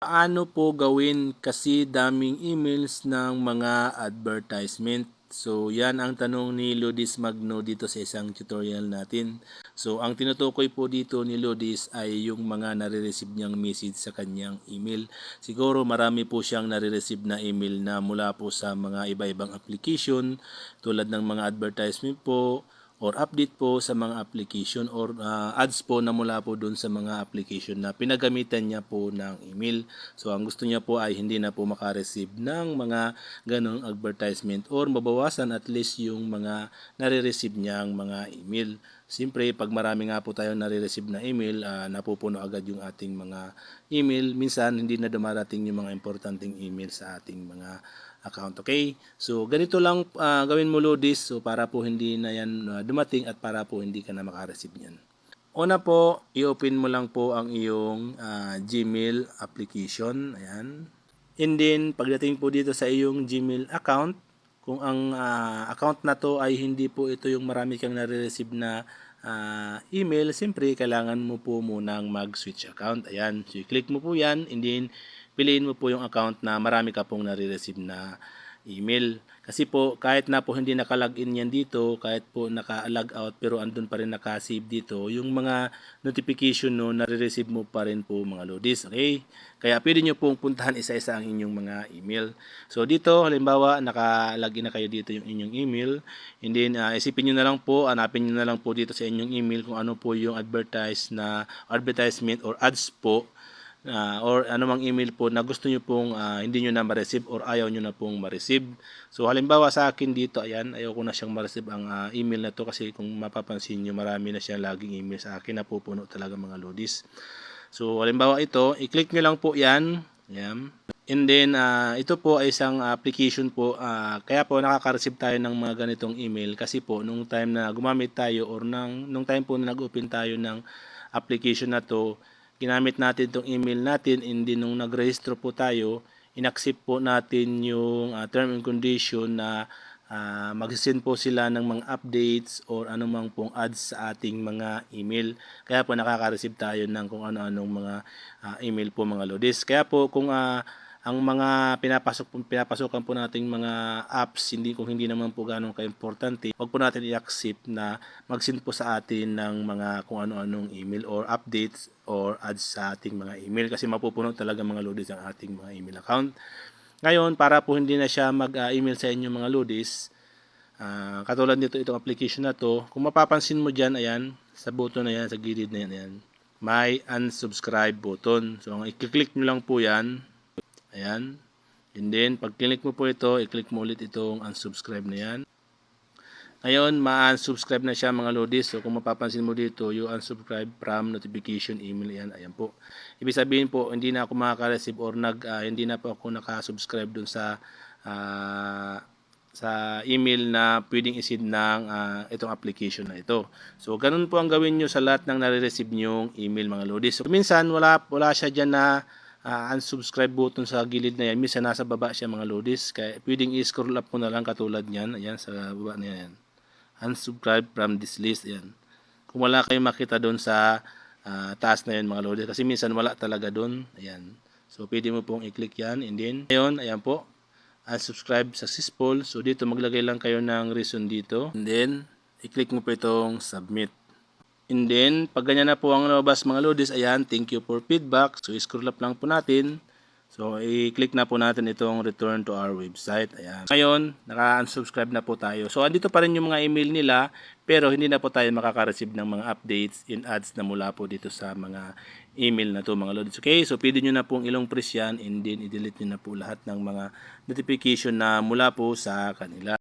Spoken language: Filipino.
Paano po gawin kasi daming emails ng mga advertisement? So, yan ang tanong ni Ludis Magno dito sa isang tutorial natin. So, ang tinutukoy po dito ni Ludis ay yung mga nare-receive niyang message sa kanyang email. Siguro marami po siyang nare-receive na email na mula po sa mga iba-ibang application tulad ng mga advertisement po, or update po sa mga application or ads po na mula po dun sa mga application na pinagamitan niya po ng email. So ang gusto niya po ay hindi na po makareceive ng mga ganong advertisement or mabawasan at least yung mga nare-receive niyang mga email. Siyempre, pag marami nga po tayong nare-receive na email, napupuno agad yung ating mga email. Minsan, hindi na dumarating yung mga importanteng email sa ating mga account. Okay? So, ganito lang gawin mo, Ludis. So, para po hindi na yan dumating at para po hindi ka na makareceive yan. Una po, i-open mo lang po ang iyong Gmail application. Ayan. And then, pagdating po dito sa iyong Gmail account, kung ang account na to ay hindi po ito yung marami kang nare-receive na email, siyempre, kailangan mo po munang mag-switch account. Ayan. So, i-click mo po yan and then, piliin mo po yung account na marami ka pong nare-receive na email. Kasi po, kahit na po hindi naka-login yan dito, kahit po naka-log out pero andun pa rin naka-save dito, yung mga notification no, nare-receive mo pa rin po mga Ludis. Okay? Kaya pwede nyo pong puntahan isa-isa ang inyong mga email. So dito, halimbawa, naka-login na kayo dito yung inyong email. And then, isipin nyo na lang po, hanapin nyo na lang po dito sa inyong email kung ano po yung advertisement or ads po or anumang email po na gusto nyo pong hindi nyo na ma-receive or ayaw nyo na pong ma-receive. So halimbawa sa akin dito, ayan, ayaw ko na siyang ma-receive ang email na to kasi kung mapapansin nyo, marami na siyang laging email sa akin na pupuno talaga mga Ludis. So halimbawa ito, i-click nyo lang po yan. Ayan. And then ito po ay isang application po, kaya po nakaka-receive tayo ng mga ganitong email kasi po nung time na gumamit tayo or nung time po na nag-open tayo ng application na to, ginamit natin itong email natin, hindi nung nag-register po tayo, inaccept po natin yung term and condition na mag-send po sila ng mga updates or anumang pong ads sa ating mga email. Kaya po nakaka-receive tayo ng kung ano-anong mga email po mga Ludis. Kaya po kung ang mga pinapasokan po nating mga apps, kung hindi naman po ganun ka-importante, wag po natin i-accept na mag-send po sa atin ng mga kung ano-anong email or updates or ads sa ating mga email kasi mapupuno talaga mga Ludis ang ating mga email account. Ngayon, para po hindi na siya mag-email sa inyo mga Ludis, katulad nito itong application na to, kung mapapansin mo dyan, ayan, sa button na yan, sa gilid na yan, ayan, may unsubscribe button. So, i-click nyo lang po yan. Ayan. And then, pag click mo po ito, i-click mo ulit itong unsubscribe na yan. Ngayon, ma-unsubscribe na siya mga Ludis. So, kung mapapansin mo dito, you unsubscribe from notification email yan. Ayan po. Ibig sabihin po, hindi na ako makaka-receive or hindi na po ako nakasubscribe dun sa email na pwedeng isend ng itong application na ito. So, ganun po ang gawin nyo sa lahat ng nare-receive nyong email mga Ludis. So, minsan, wala siya dyan na unsubscribe button sa gilid na yan. Minsan nasa baba siya mga Ludis. Kaya pwedeng i-scroll up ko na lang katulad niyan. Ayan, sa baba na yan. Unsubscribe from this list. Ayan. Kung wala kayong makita doon sa taas na yan mga Ludis. Kasi minsan wala talaga doon. Ayan. So, pwede mo pong i-click yan. And then, ngayon, ayan po. Unsubscribe successful. So, dito maglagay lang kayo ng reason dito. And then, i-click mo po itong submit. And then, pag ganyan na po ang lumabas mga Ludis, ayan, thank you for feedback. So, scroll up lang po natin. So, i-click na po natin itong return to our website. Ayan. Ngayon, naka-unsubscribe na po tayo. So, andito pa rin yung mga email nila, pero hindi na po tayo makaka-receive ng mga updates and ads na mula po dito sa mga email na to mga Ludis. Okay, so pwede nyo na pong ilong press yan and then i-delete nyo na po lahat ng mga notification na mula po sa kanila.